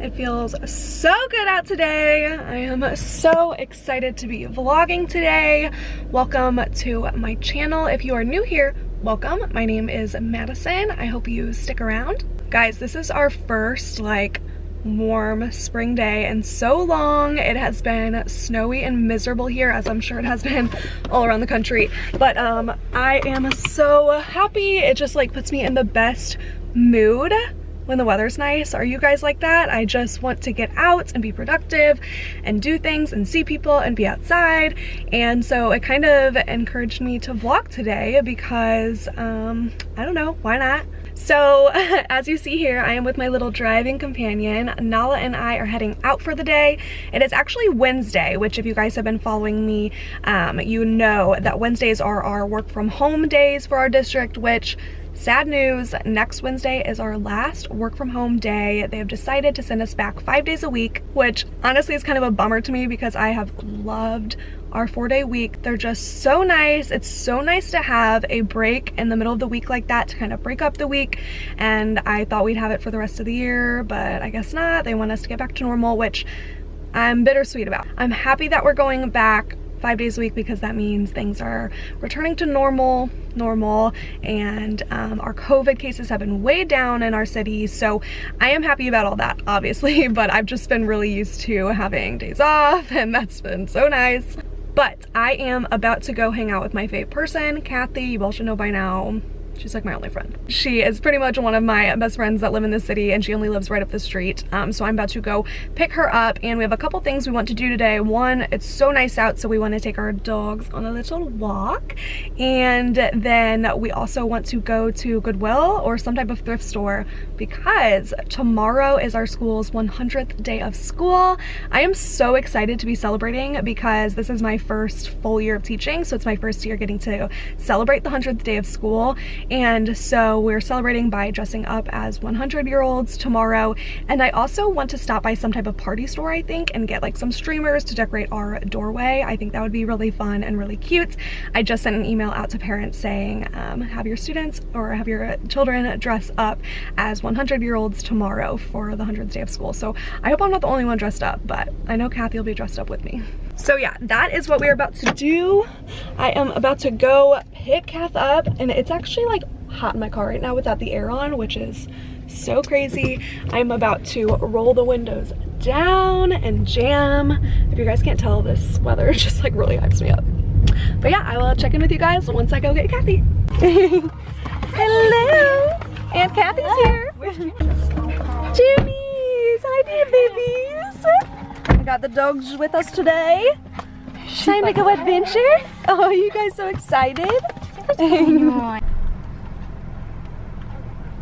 It feels so good out today. I am so excited to be vlogging today. Welcome to my channel. If you are new here, welcome. My name is Madison. I hope you stick around. Guys, this is our first warm spring day in so long. It has been snowy and miserable here, as I'm sure it has been all around the country. But I am so happy. It just puts me in the best mood when the weather's nice. Are you guys like that? I just want to get out and be productive and do things and see people and be outside. And so it kind of encouraged me to vlog today because I don't know, why not? So as you see here, I am with my little driving companion. Nala and I are heading out for the day. It is actually Wednesday, which if you guys have been following me, you know that Wednesdays are our work from home days for our district, which sad news, next Wednesday is our last work from home day. They have decided to send us back 5 days a week, which honestly is kind of a bummer to me because I have loved our 4-day week. They're just so nice. It's so nice to have a break in the middle of the week like that to kind of break up the week. And I thought we'd have it for the rest of the year, but I guess not. They want us to get back to normal, which I'm bittersweet about. I'm happy that we're going back 5 days a week because that means things are returning to normal, and our COVID cases have been way down in our city. So I am happy about all that, obviously, but I've just been really used to having days off, and that's been so nice. But I am about to go hang out with my favorite person, Kathy. You all should know by now. She's like my only friend. She is pretty much one of my best friends that live in the city, and she only lives right up the street. So I'm about to go pick her up, and we have a couple things we want to do today. One, it's so nice out, so we want to take our dogs on a little walk. And then we also want to go to Goodwill or some type of thrift store because tomorrow is our school's 100th day of school. I am so excited to be celebrating because this is my first full year of teaching, so it's my first year getting to celebrate the 100th day of school. And so we're celebrating by dressing up as 100-year-olds tomorrow. And I also want to stop by some type of party store, I think, and get some streamers to decorate our doorway. I think that would be really fun and really cute. I just sent an email out to parents saying, have your students or have your children dress up as 100-year-olds tomorrow for the 100th day of school. So I hope I'm not the only one dressed up, but I know Kathy will be dressed up with me. So yeah, that is what we're about to do. I am about to go pick Kath up, and it's actually hot in my car right now without the air on, which is so crazy. I'm about to roll the windows down and jam. If you guys can't tell, this weather just really hypes me up. But yeah, I will check in with you guys once I go get Kathy. Hello, Aunt Kathy's here. Jimmy's, hi dear babies. We got the dogs with us today. Time to go adventure. Oh, you guys so excited?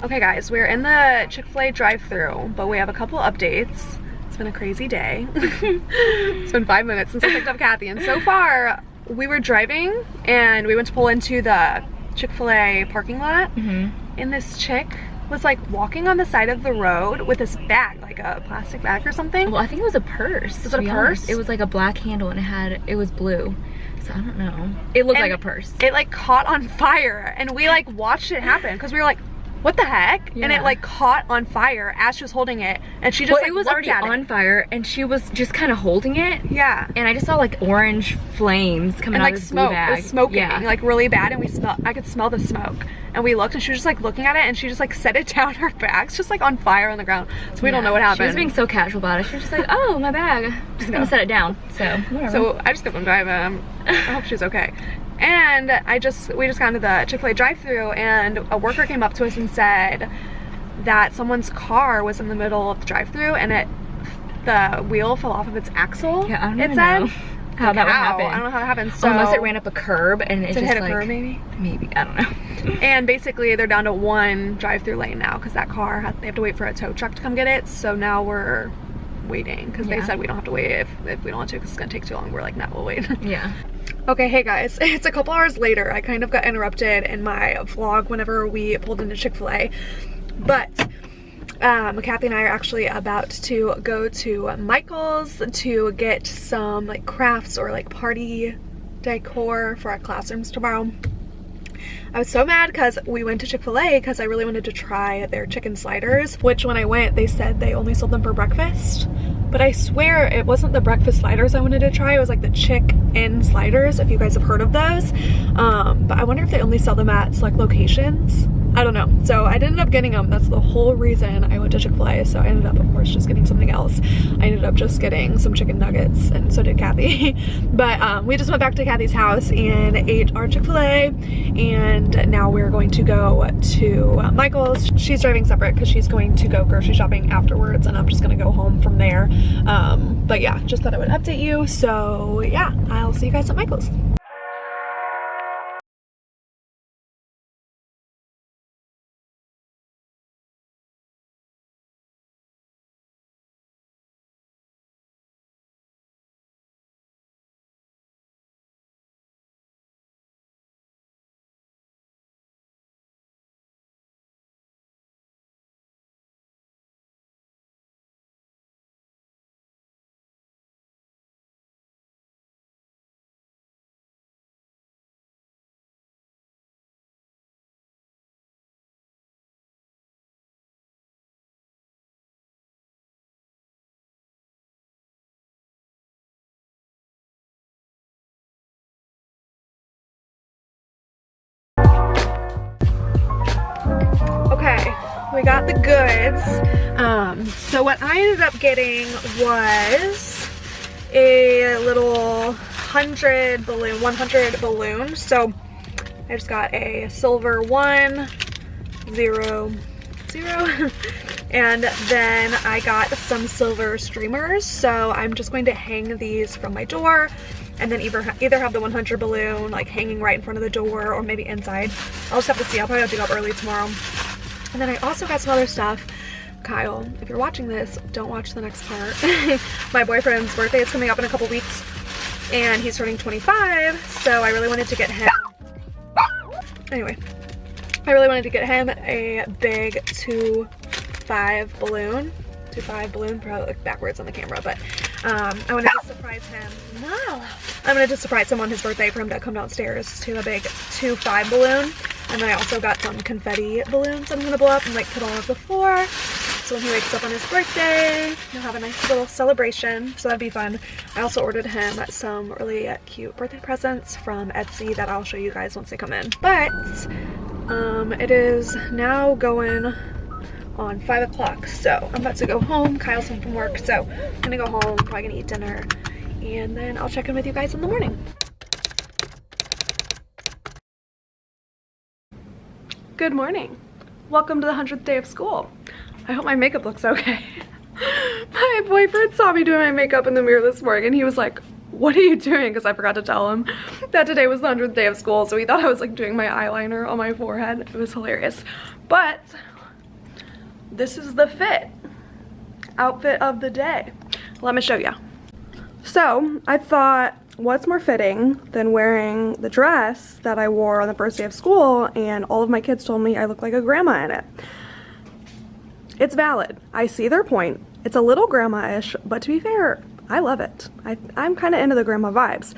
Okay guys, we're in the Chick-fil-A drive-thru, but we have a couple updates. It's been a crazy day. It's been 5 minutes since I picked up Kathy, and so far we were driving and we went to pull into the Chick-fil-A parking lot, and this chick was walking on the side of the road with this bag, a plastic bag or something. Well, I think it was a purse. Was it a purse? It was a black handle and it was blue. So I don't know. It looked like a purse. It caught on fire, and we watched it happen because we were what the heck? Yeah. And it caught on fire as she was holding it, and she just it was already on fire, and she was just kind of holding it. Yeah. And I just saw orange flames coming out of this blue bag. It was smoking really bad, and I could smell the smoke. And we looked, and she was just looking at it, and she just set it down. Her bag's just on fire on the ground. So we don't know what happened. She was being so casual about it. She was just oh, my bag. Just gonna set it down. So whatever. So I just kept on driving. I hope she's okay. And we just got into the Chick-fil-A drive-thru, and a worker came up to us and said that someone's car was in the middle of the drive-thru, and the wheel fell off of its axle. Yeah, I don't even know how that would happen. I don't know how it happened. So unless it ran up a curb and it just hit a curb, maybe. Maybe, I don't know. And basically they're down to one drive-thru lane now because that car they have to wait for a tow truck to come get it. So now we're waiting because they said we don't have to wait if we don't want to because it's gonna take too long. We're no, we'll wait. Yeah. Okay, hey guys, it's a couple hours later. I kind of got interrupted in my vlog whenever we pulled into Chick-fil-A, but Kathy and I are actually about to go to Michael's to get some crafts or party decor for our classrooms tomorrow. I was so mad because we went to Chick-fil-A because I really wanted to try their chicken sliders, which when I went, they said they only sold them for breakfast. But I swear it wasn't the breakfast sliders I wanted to try. It was like the chicken sliders, if you guys have heard of those. But I wonder if they only sell them at select locations. I don't know. So I ended up getting them. That's the whole reason I went to Chick-fil-A. So I ended up, of course, just getting something else. I ended up just getting some chicken nuggets, and so did Kathy. But we just went back to Kathy's house and ate our Chick-fil-A, and now we're going to go to Michael's. She's driving separate because she's going to go grocery shopping afterwards, and I'm just gonna go home from there. But yeah, just thought I would update you. So yeah, I'll see you guys at Michael's. Okay, we got the goods. So what I ended up getting was a little 100 balloon. So I just got a silver 1, 0, 0. And then I got some silver streamers. So I'm just going to hang these from my door, and then either have the 100 balloon like hanging right in front of the door, or maybe inside. I'll just have to see. I'll probably have to go up early tomorrow. And then I also got some other stuff. Kyle, if you're watching this, don't watch the next part. My boyfriend's birthday is coming up in a couple weeks, and he's turning 25, so I really wanted to get him, anyway, I really wanted to get him a big 2.5 balloon. 2.5 balloon, probably look backwards on the camera, but I wanted to surprise him. No! I wanted to surprise him on his birthday for him to come downstairs to a big 2.5 balloon. And then I also got some confetti balloons I'm gonna blow up and like put all over the floor. So when he wakes up on his birthday, he'll have a nice little celebration. So that'd be fun. I also ordered him some really cute birthday presents from Etsy that I'll show you guys once they come in. But it is now going on 5 o'clock, so I'm about to go home. Kyle's home from work, so I'm gonna go home, probably gonna eat dinner, and then I'll check in with you guys in the morning. Good morning. Welcome to the 100th day of school. I hope my makeup looks okay. My boyfriend saw me doing my makeup in the mirror this morning, and he was like, what are you doing? Because I forgot to tell him that today was the 100th day of school, so he thought I was like doing my eyeliner on my forehead. It was hilarious. But this is the outfit of the day. Let me show you. So I thought, what's more fitting than wearing the dress that I wore on the first day of school, and all of my kids told me I look like a grandma in it. It's valid. I see their point. It's a little grandma-ish, but to be fair, I love it. I'm kind of into the grandma vibes.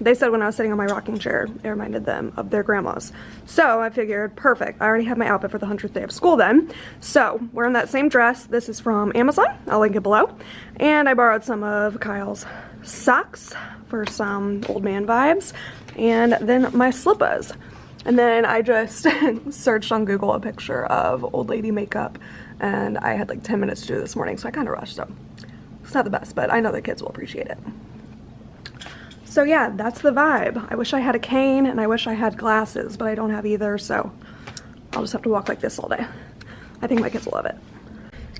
They said when I was sitting on my rocking chair, it reminded them of their grandmas. So I figured, perfect. I already have my outfit for the 100th day of school then. So wearing that same dress. This is from Amazon. I'll link it below. And I borrowed some of Kyle's socks for some old man vibes. And then my slippers. And then I just searched on Google a picture of old lady makeup. And I had like 10 minutes to do it this morning, so I kind of rushed. So it's not the best, but I know the kids will appreciate it. So yeah, that's the vibe. I wish I had a cane and I wish I had glasses, but I don't have either, so I'll just have to walk like this all day. I think my kids will love it.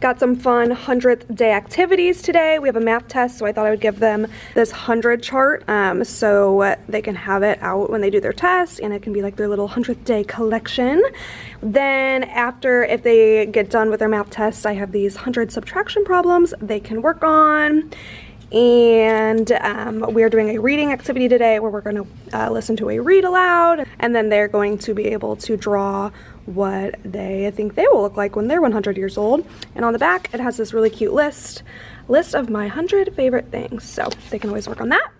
Got some fun 100th day activities today. We have a math test, so I thought I would give them this 100 chart so they can have it out when they do their test, and it can be like their little 100th day collection. Then after, if they get done with their math tests, I have these 100 subtraction problems they can work on. And we're doing a reading activity today where we're going to listen to a read aloud, and then they're going to be able to draw what they think they will look like when they're 100 years old. And on the back it has this really cute list of my 100 favorite things, so they can always work on that.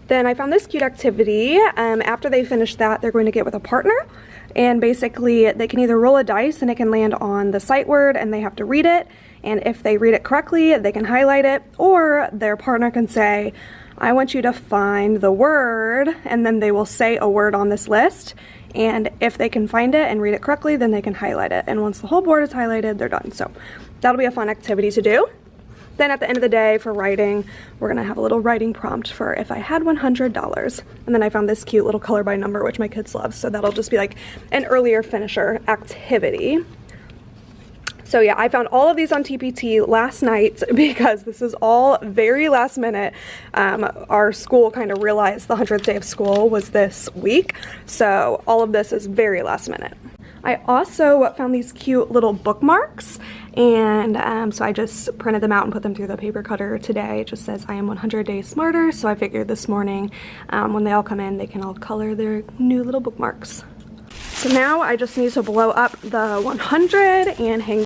Then I found this cute activity. After they finish that, they're going to get with a partner, and basically they can either roll a dice and it can land on the sight word and they have to read it, and if they read it correctly they can highlight it, or their partner can say, I want you to find the word, and then they will say a word on this list, and if they can find it and read it correctly then they can highlight it, and once the whole board is highlighted they're done. So that'll be a fun activity to do. Then at the end of the day for writing, we're gonna have a little writing prompt for if I had $100. And then I found this cute little color by number, which my kids love, so that'll just be like an earlier finisher activity. So yeah, I found all of these on TPT last night because this is all very last minute. Our school kind of realized the 100th day of school was this week, so all of this is very last minute. I also found these cute little bookmarks, and so I just printed them out and put them through the paper cutter today. It just says I am 100 days smarter, so I figured this morning when they all come in they can all color their new little bookmarks. So now I just need to blow up the 100 and hang.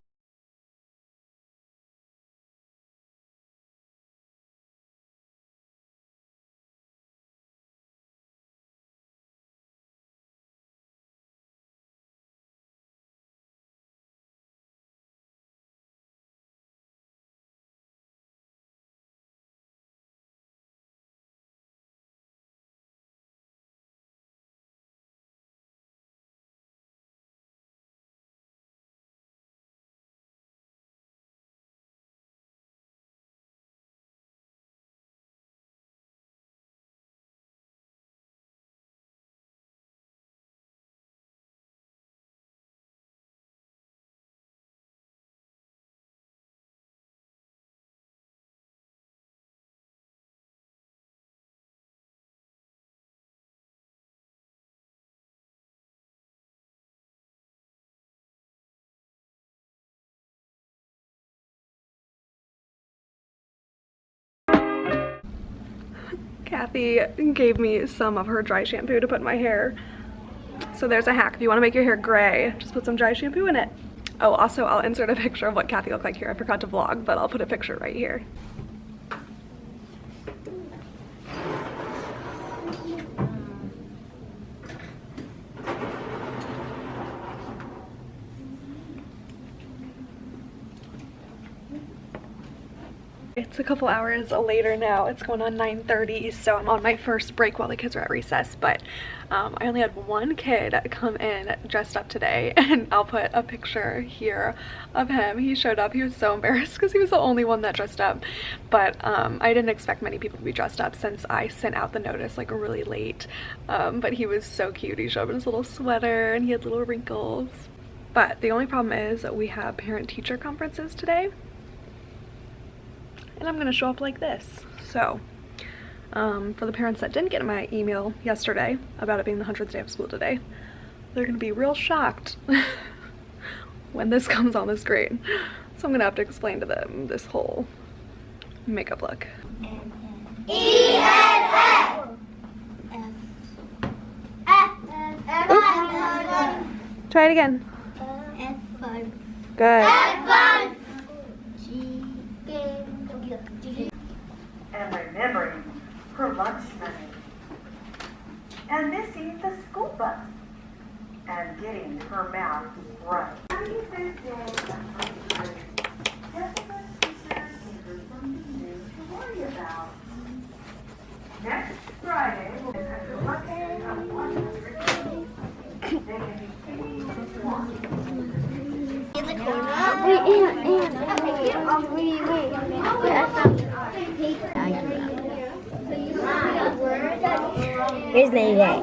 Kathy gave me some of her dry shampoo to put in my hair. So there's a hack. If you want to make your hair gray, just put some dry shampoo in it. Oh, also I'll insert a picture of what Kathy looked like here. I forgot to vlog, but I'll put a picture right here. It's a couple hours later now. It's going on 9:30, so I'm on my first break while the kids are at recess, but I only had one kid come in dressed up today, and I'll put a picture here of him. He showed up. He was so embarrassed because he was the only one that dressed up, but I didn't expect many people to be dressed up since I sent out the notice like really late, but he was so cute. He showed up in his little sweater and he had little wrinkles. But the only problem is that we have parent-teacher conferences today, and I'm gonna show up like this. So for the parents that didn't get my email yesterday about it being the 100th day of school today, they're gonna be real shocked when this comes on the screen. So I'm gonna have to explain to them this whole makeup look. Try it again. Good. And remembering her lunch money, and missing the school bus, and getting her mouth right. Jessica's teacher gave her something new to worry about. Next Friday, we'll have a collection of 100 kids. They can be paid to walk. In the corner. Wait, I found it. Here's the day.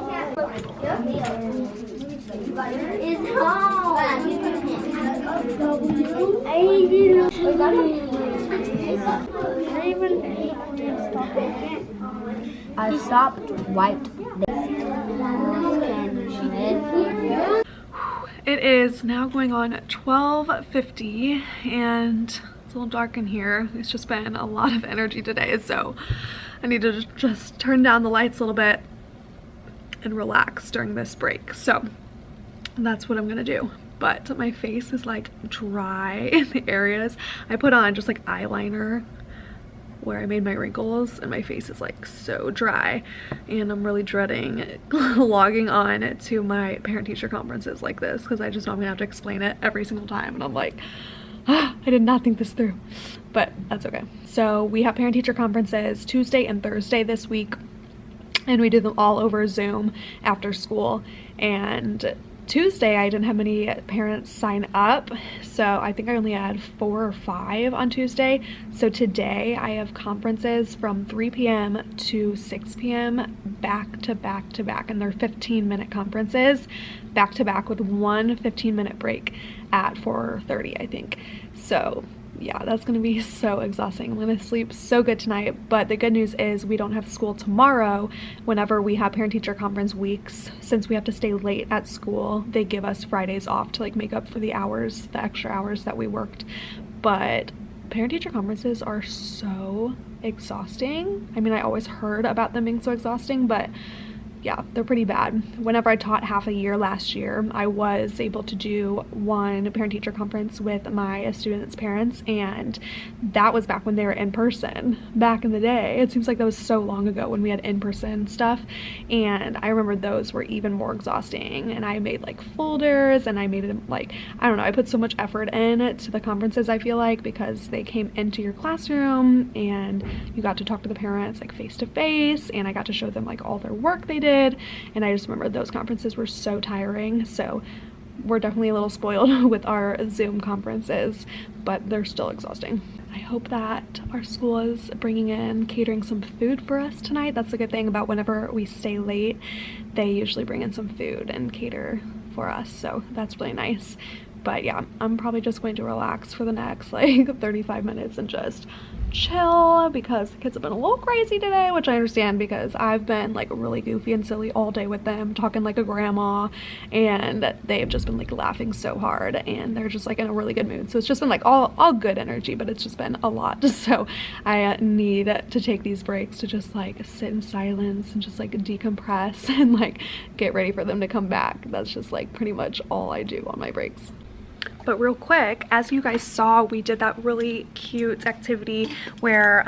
It's home. I stopped white. It is now going on 12:50 and it's a little dark in here. It's just been a lot of energy today, so I need to just turn down the lights a little bit and relax during this break. So that's what I'm gonna do. But my face is like dry in the areas. I put on just like eyeliner where I made my wrinkles and my face is like so dry, and I'm really dreading logging on to my parent-teacher conferences like this because I just know I'm gonna have to explain it every single time, and I'm like, I did not think this through, but that's okay. So we have parent-teacher conferences Tuesday and Thursday this week, and we do them all over Zoom after school. And Tuesday I didn't have many parents sign up, so I think I only had 4 or 5 on Tuesday. So today I have conferences from 3 p.m. to 6 p.m. back to back to back, and they're 15-minute conferences back to back with one 15-minute break at 4:30, I think. So yeah, that's gonna be so exhausting. I'm gonna sleep so good tonight, but the good news is we don't have school tomorrow. Whenever we have parent-teacher conference weeks, since we have to stay late at school, they give us Fridays off to like make up for the hours, the extra hours that we worked. But parent-teacher conferences are so exhausting. I mean, I always heard about them being so exhausting, but yeah, they're pretty bad. Whenever I taught half a year last year, I was able to do one parent-teacher conference with my students' parents, and that was back when they were in person, back in the day. It seems like that was so long ago when we had in-person stuff, and I remember those were even more exhausting, and I made like folders, and I made it like, I don't know, I put so much effort in to the conferences, I feel like, because they came into your classroom, and you got to talk to the parents like face-to-face, and I got to show them like all their work they did. And I just remember those conferences were so tiring, so we're definitely a little spoiled with our Zoom conferences, but they're still exhausting. I hope that our school is bringing in catering some food for us tonight. That's the good thing about whenever we stay late, they usually bring in some food and cater for us, so that's really nice. But yeah, I'm probably just going to relax for the next like 35 minutes and just chill, because the kids have been a little crazy today, which I understand because I've been like really goofy and silly all day with them, talking like a grandma, and they've just been like laughing so hard, and they're just like in a really good mood. So it's just been like all good energy, but it's just been a lot. So I need to take these breaks to just like sit in silence and just like decompress and like get ready for them to come back. That's just like pretty much all I do on my breaks. But real quick, as you guys saw, we did that really cute activity where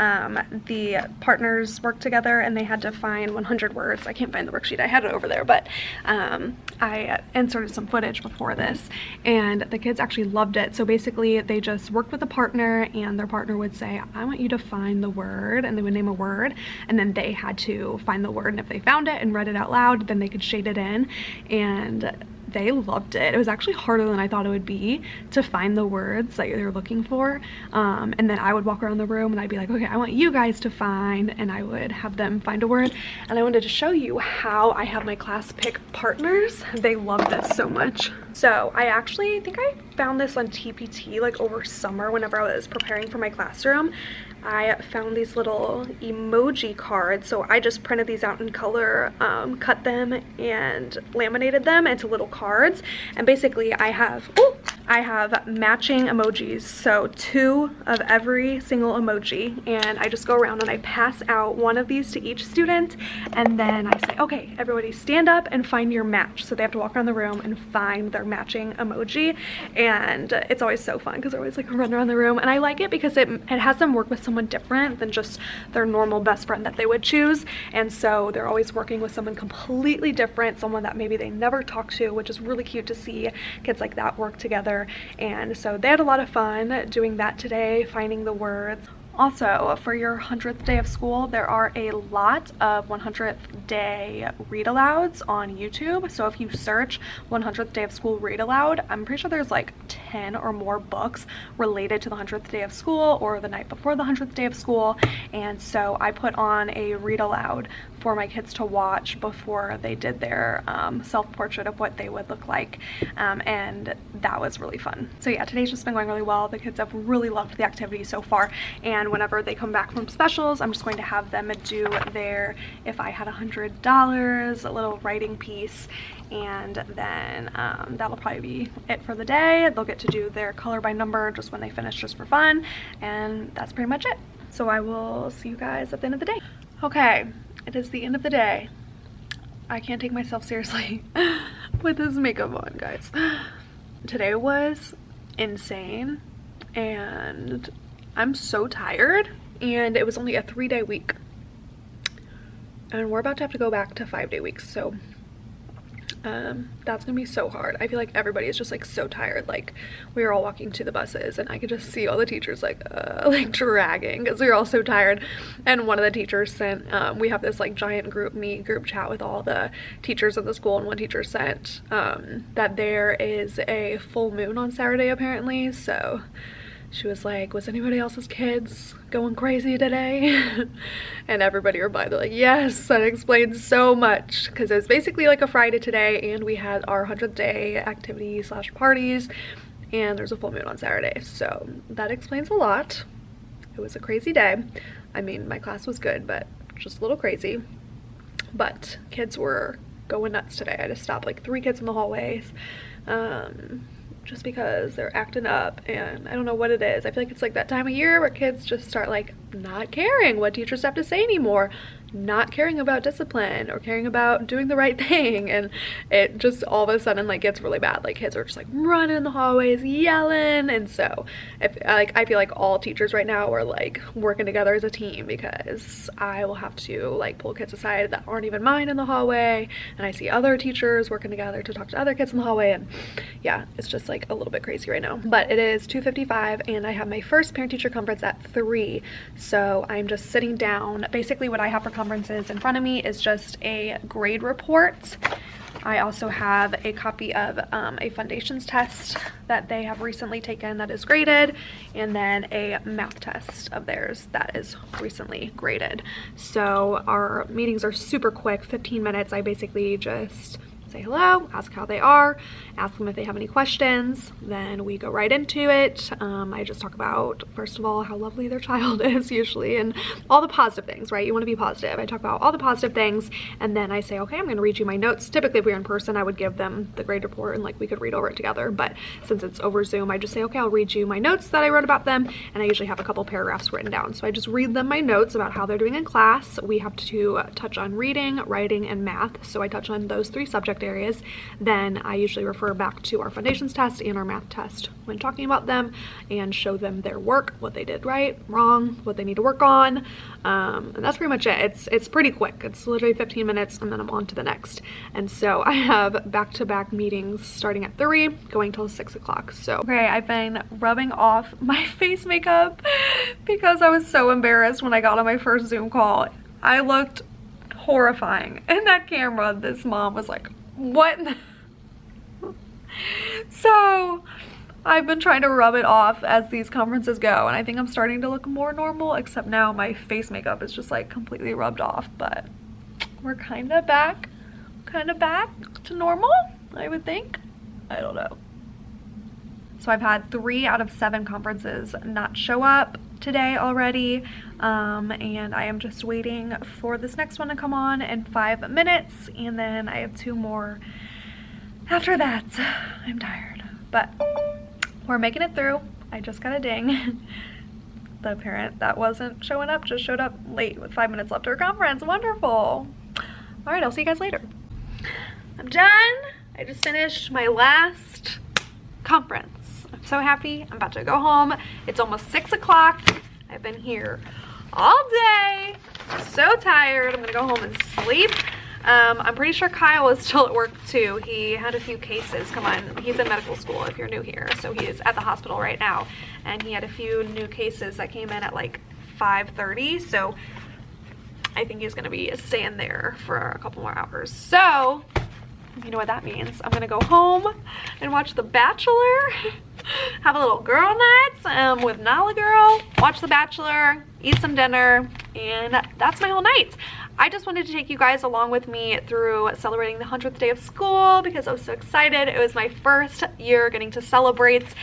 the partners worked together and they had to find 100 words. I can't find the worksheet, I had it over there, but I inserted some footage before this, and the kids actually loved it. So basically they just worked with a partner, and their partner would say, I want you to find the word, and they would name a word, and then they had to find the word, and if they found it and read it out loud, then they could shade it in, and they loved it. It was actually harder than I thought it would be to find the words that they were looking for. And then I would walk around the room and I'd be like, okay, I want you guys to find, and I would have them find a word. And I wanted to show you how I have my class pick partners. They love this so much. So I actually think I found this on TPT like over summer whenever I was preparing for my classroom. I found these little emoji cards, so I just printed these out in color, cut them and laminated them into little cards, and basically I have matching emojis, so 2 of every single emoji, and I just go around and I pass out one of these to each student, and then I say, okay, everybody stand up and find your match. So they have to walk around the room and find their matching emoji, and it's always so fun because they're always like running around the room, and I like it because it has them work with someone different than just their normal best friend that they would choose, and so they're always working with someone completely different, someone that maybe they never talk to, which is really cute to see kids like that work together. And so they had a lot of fun doing that today, finding the words. Also, for your 100th day of school, there are a lot of 100th day read alouds on YouTube. So if you search 100th day of school read aloud, I'm pretty sure there's like 10 or more books related to the 100th day of school or the night before the 100th day of school. And so I put on a read aloud for my kids to watch before they did their self-portrait of what they would look like, and that was really fun. So yeah, today's just been going really well. The kids have really loved the activity so far, and whenever they come back from specials, I'm just going to have them do their if I had $100, a little writing piece, and then that'll probably be it for the day. They'll get to do their color by number just when they finish, just for fun, and that's pretty much it. So I will see you guys at the end of the day. Okay, it is the end of the day. I can't take myself seriously with this makeup on, guys. Today was insane, and I'm so tired. and it was only a 3-day week. And we're about to have to go back to 5-day weeks, so that's gonna be so hard. I feel like everybody is just like so tired. Like we were all walking to the buses and I could just see all the teachers like dragging because we were all so tired. And one of the teachers sent, we have this like giant group chat with all the teachers of the school, and one teacher sent that there is a full moon on Saturday apparently. So she was like, was anybody else's kids going crazy today? And everybody replied, they're like, yes, that explains so much, because it was basically like a Friday today, and we had our 100th day activity / parties, and there's a full moon on Saturday, so that explains a lot. It was a crazy day. I mean, my class was good, but just a little crazy. But kids were going nuts today. I just stopped like 3 kids in the hallways. Just because they're acting up, and I don't know what it is. I feel like it's like that time of year where kids just start like not caring what teachers have to say anymore, not caring about discipline or caring about doing the right thing, and it just all of a sudden like gets really bad. Like kids are just like running in the hallways yelling, and so if like I feel like all teachers right now are like working together as a team, because I will have to like pull kids aside that aren't even mine in the hallway, and I see other teachers working together to talk to other kids in the hallway, and yeah, it's just like a little bit crazy right now. But it is 2:55 and I have my first parent-teacher conference at 3, so I'm just sitting down. Basically what I have for conferences in front of me is just a grade report. I also have a copy of a foundations test that they have recently taken that is graded, and then a math test of theirs that is recently graded. So our meetings are super quick, 15 minutes. I basically just say hello, ask how they are, ask them if they have any questions, then we go right into it. I just talk about, first of all, how lovely their child is usually, and all the positive things, right? You want to be positive. I talk about all the positive things, and then I say, okay, I'm going to read you my notes. Typically if we were in person, I would give them the grade report and like we could read over it together, but since it's over Zoom, I just say, okay, I'll read you my notes that I wrote about them, and I usually have a couple paragraphs written down. So I just read them my notes about how they're doing in class. We have to touch on reading, writing, and math, so I touch on those 3 subject areas. Then I usually refer back to our foundations test and our math test when talking about them, and show them their work, what they did right, wrong, what they need to work on, and that's pretty much it. It's pretty quick. It's literally 15 minutes and then I'm on to the next. And so I have back-to-back meetings starting at 3, going till 6 o'clock. So okay, I've been rubbing off my face makeup because I was so embarrassed when I got on my first Zoom call. I looked horrifying in that camera. This mom was like, what? So I've been trying to rub it off as these conferences go, and I think I'm starting to look more normal, except now my face makeup is just like completely rubbed off. But we're kind of back to normal, I would think. I don't know. So I've had 3 out of 7 conferences not show up today already, and I am just waiting for this next one to come on in 5 minutes, and then I have 2 more after that. I'm tired, but we're making it through. I just got a ding. The parent that wasn't showing up just showed up late with 5 minutes left to her conference. Wonderful. All right, I'll see you guys later. I'm done. I just finished my last conference. I'm so happy. I'm about to go home. It's almost 6 o'clock. I've been here all day. So tired. I'm gonna go home and sleep. I'm pretty sure Kyle is still at work too. He had a few cases come on. He's in medical school if you're new here. So he is at the hospital right now. And he had a few new cases that came in at like 5:30. So I think he's gonna be staying there for a couple more hours. So you know what that means. I'm gonna go home and watch The Bachelor, have a little girl night with Nala Girl, watch The Bachelor, eat some dinner, and that's my whole night. I just wanted to take you guys along with me through celebrating the 100th day of school because I was so excited. It was my first year getting to celebrate.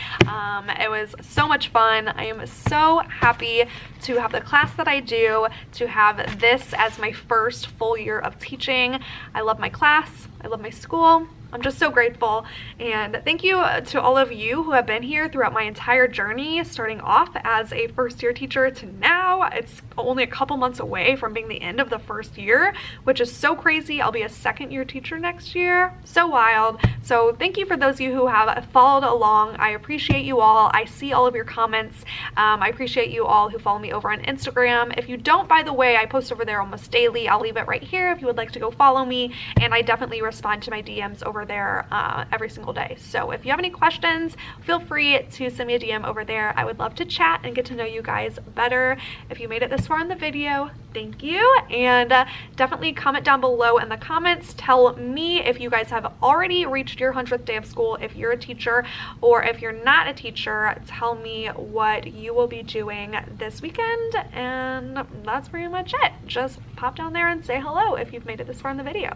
It was so much fun. I am so happy to have the class that I do, to have this as my first full year of teaching. I love my class. I love my school. I'm just so grateful. And thank you to all of you who have been here throughout my entire journey, starting off as a first year teacher to now. It's only a couple months away from being the end of the first year, which is so crazy. I'll be a second year teacher next year. So wild. So thank you for those of you who have followed along. I appreciate you all. I see all of your comments. I appreciate you all who follow me over on Instagram. If you don't, by the way, I post over there almost daily. I'll leave it right here if you would like to go follow me, and I definitely respond to my DMs over there every single day. So if you have any questions, feel free to send me a DM over there. I would love to chat and get to know you guys better. If you made it this far in the video, thank you, and definitely comment down below in the comments. Tell me if you guys have already reached your 100th day of school, if you're a teacher, or if you're not a teacher, tell me what you will be doing this weekend. And that's pretty much it. Just pop down there and say hello if you've made it this far in the video.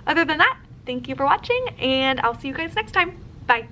Other than that, thank you for watching, and I'll see you guys next time. Bye.